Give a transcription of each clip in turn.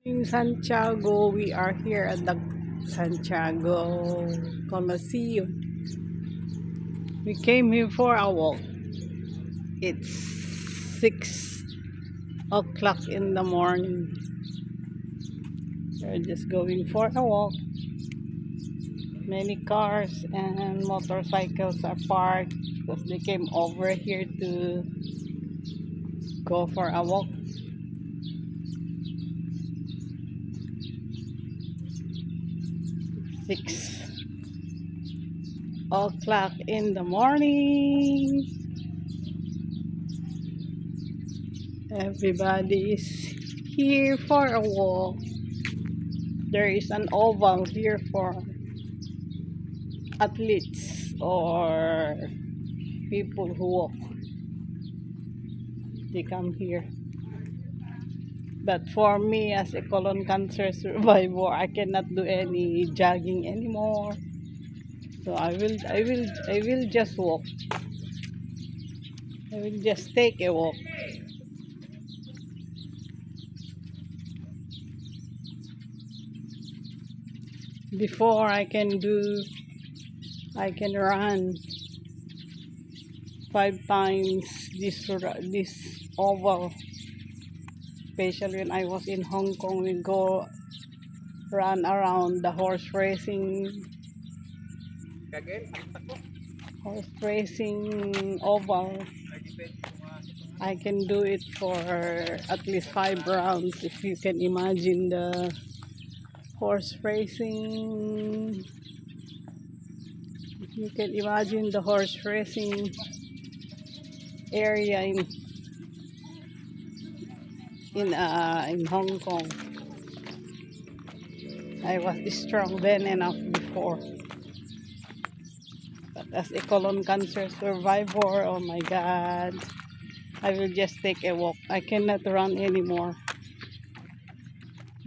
In Santiago, we are here at the Santiago Coliseum. We came here for a walk. It's 6 o'clock in the morning. We're just going for a walk. Many cars and motorcycles are parked because they came over here to go for a walk. 6 o'clock in the morning. Everybody is here for a walk. There is an oval here for athletes or people who walk. They come here. But for me, as a colon cancer survivor, I cannot do any jogging anymore. So I will just walk. I will just take a walk. Before I can run 5 times this oval. Especially when I was in Hong Kong, we go run around the horse racing oval. I can do it for at least 5 rounds. If you can imagine the horse racing, if you can imagine the horse racing area in Hong Kong. I was strong then enough before. But as a colon cancer survivor, oh my God, I will just take a walk. I cannot run anymore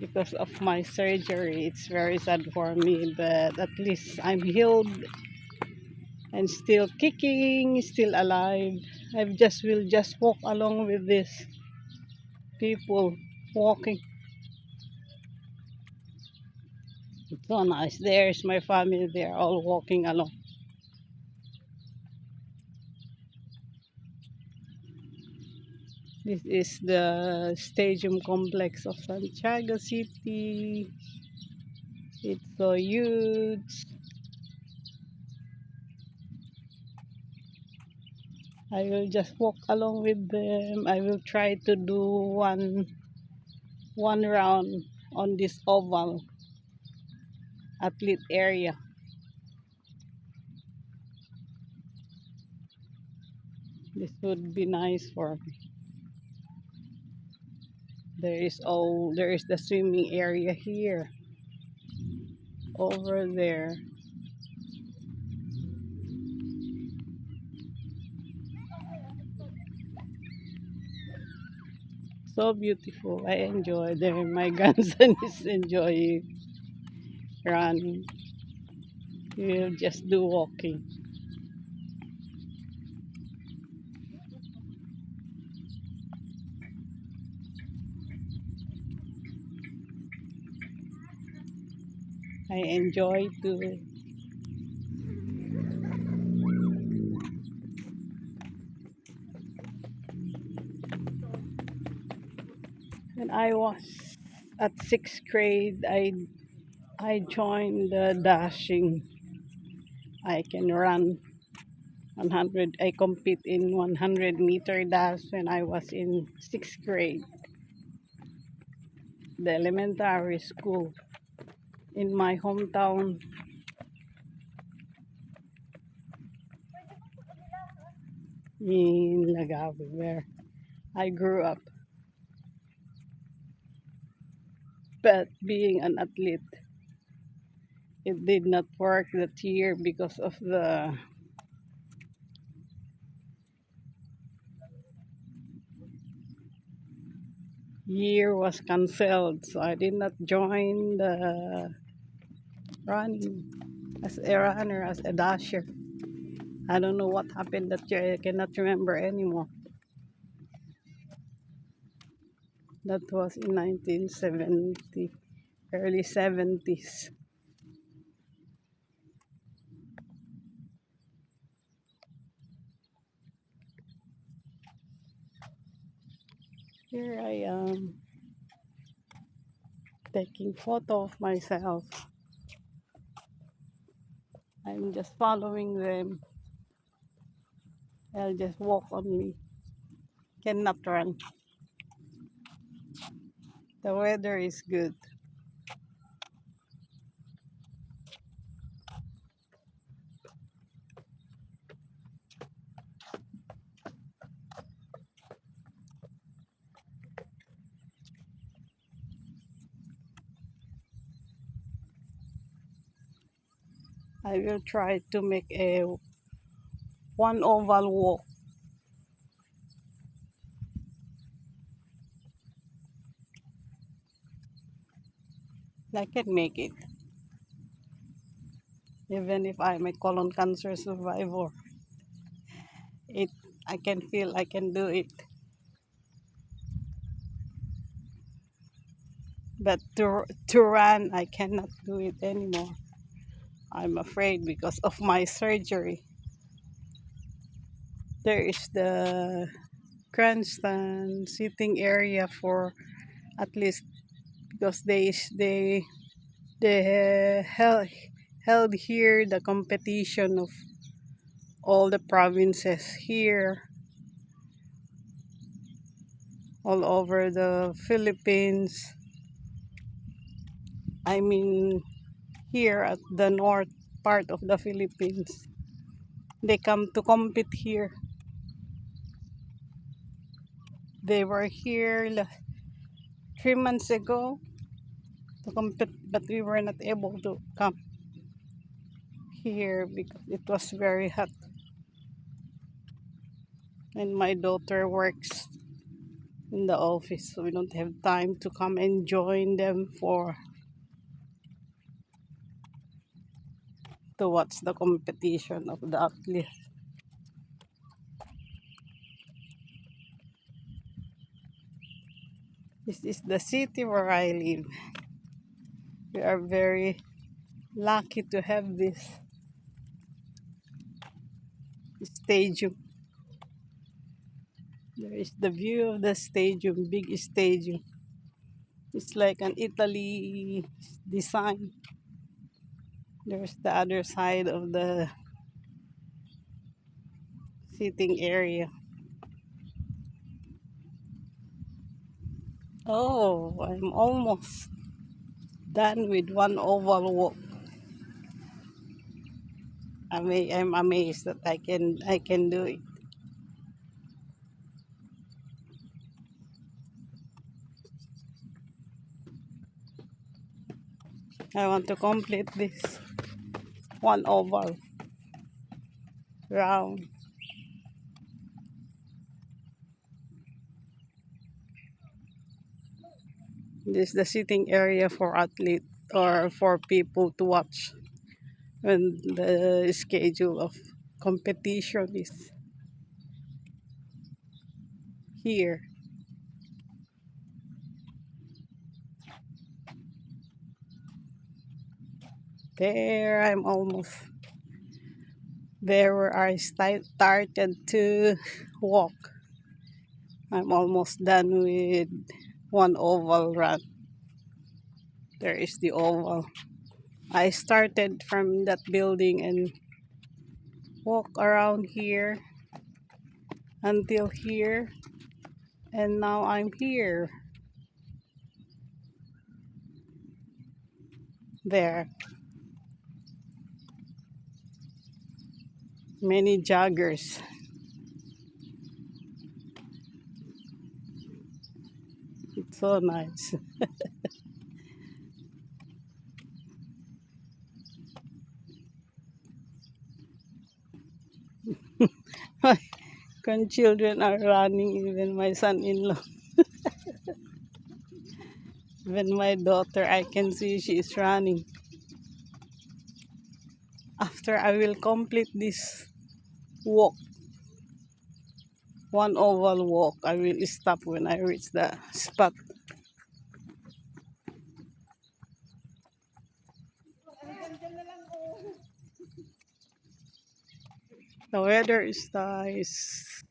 because of my surgery. It's very sad for me, but at least I'm healed and still kicking, still alive. I will just walk along with these people walking. It's so nice. There's my family. They're all walking along. This is the stadium complex of Santiago City. It's so huge. I will just walk along with them. I will try to do one round on this oval athlete area. This would be nice for me. There is the swimming area here. Over there. So beautiful. I enjoy there. My grandson is enjoying running. We'll just do walking. I enjoy to when I was at 6th grade, I joined the dashing. I can run 100. I compete in 100-meter dash when I was in 6th grade, the elementary school in my hometown. In Lagawi, where I grew up. But being an athlete, it did not work that year because of the year was cancelled. So I did not join the running as a runner, as a dasher. I don't know what happened that year. I cannot remember anymore. That was in 1970, early 70s. Here I am taking photo of myself. I'm just following them. They'll just walk on me. Cannot run. The weather is good. I will try to make a one oval walk. I can make it. Even if I'm a colon cancer survivor, it I can feel I can do it. But to run, I cannot do it anymore. I'm afraid because of my surgery. There is the grandstand sitting area for at least because they held here the competition of all the provinces here all over the Philippines. I mean here at the north part of the Philippines. They come to compete here. They were here 3 months ago to compete, but we were not able to come here because it was very hot. And my daughter works in the office, so we don't have time to come and join them for to watch the competition of the athletes. This is the city where I live. We are very lucky to have this stadium. There is the view of the stadium, big stadium. It's like an Italy design. There's the other side of the sitting area. Oh, I'm almost done with one oval walk. I'm amazed that I can do it. I want to complete this one oval round. This is the sitting area for athlete or for people to watch when the schedule of competition is here. There, I'm almost there where I started to walk. I'm almost done with one oval run. There is the oval. I started from that building and walk around here until here, and now I'm here. There, many joggers. It's so nice. My grandchildren are running, even my son-in-law. Even my daughter, I can see she is running. After I will complete this walk, one oval walk, I will stop when I reach the spot. The weather is nice.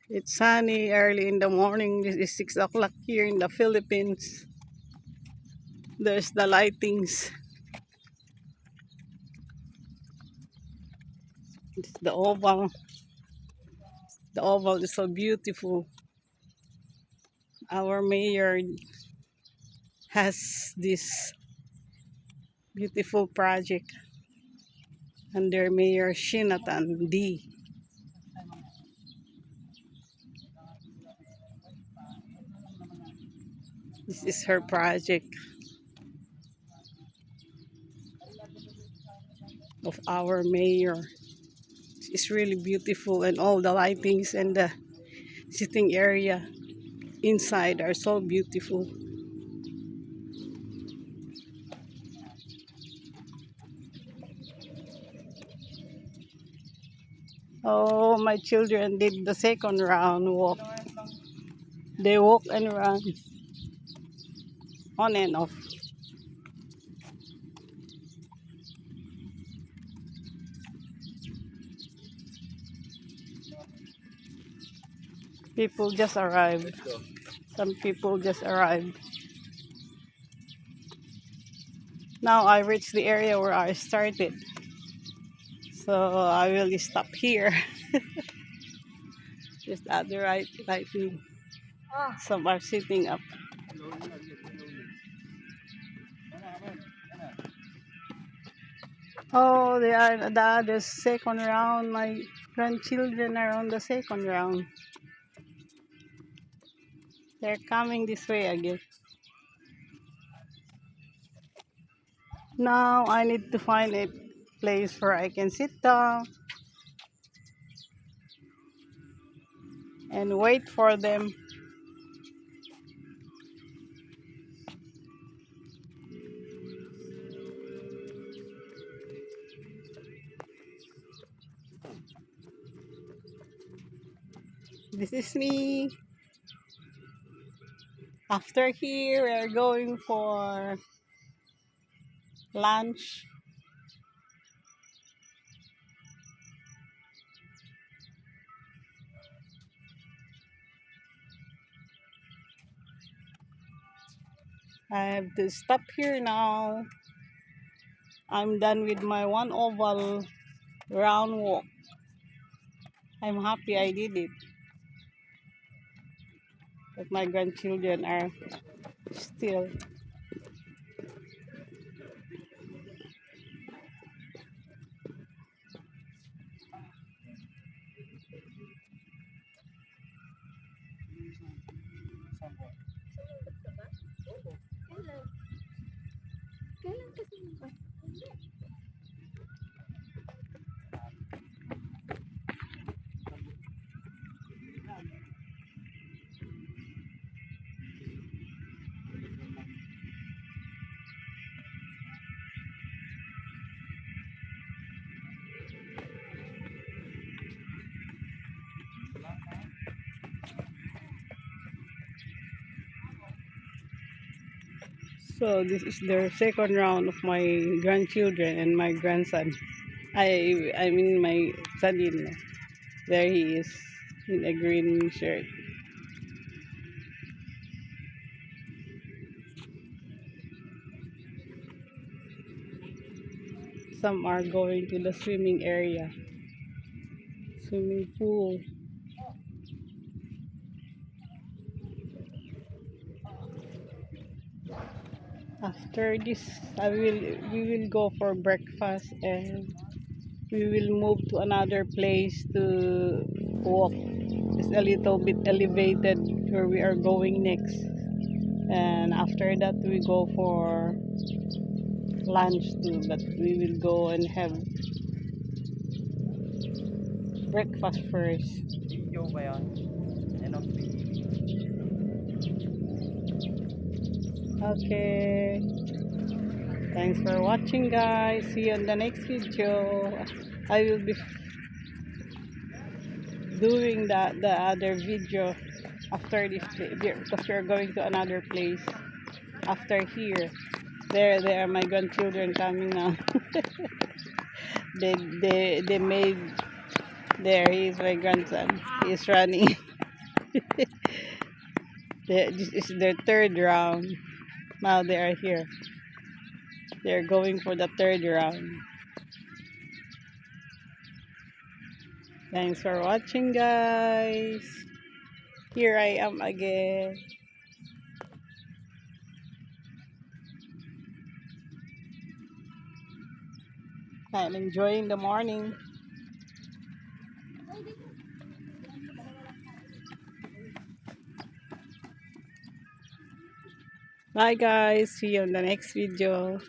It's sunny early in the morning. This is 6 o'clock here in the Philippines. There's the lightings. It's the oval. The oval is so beautiful. Our mayor has this beautiful project under Mayor Shinatan D. This is her project of our mayor. It's really beautiful, and all the lightings and the sitting area inside are so beautiful. Oh, my children did the second round walk. They walk and run on and off. People just arrived. Some people just arrived. Now I reached the area where I started. So I will stop here. Just at the right lighting. Some are sitting up. Oh, they are the other second round. My grandchildren are on the second round. They're coming this way again. Now I need to find a place where I can sit down and wait for them. This is me. After here, we are going for lunch. I have to stop here now. I'm done with my one oval round walk. I'm happy I did it. But my grandchildren are still. So this is the second round of my grandchildren and my grandson. I mean my son-in-law. There he is in a green shirt. Some are going to the swimming area. Swimming pool. After this, we will go for breakfast, and we will move to another place to walk. It's a little bit elevated where we are going next. And after that, we go for lunch too, but we will go and have breakfast first. Okay. Thanks for watching, guys. See you in the next video. I will be doing the other video after this because we're going to another place after here. There are my grandchildren coming now. They made there. He's my grandson. He's running. This is their third round. Now they are here. They're going for the third round. Thanks for watching, guys. Here I am again. I'm enjoying the morning. Bye guys. See you on the next video.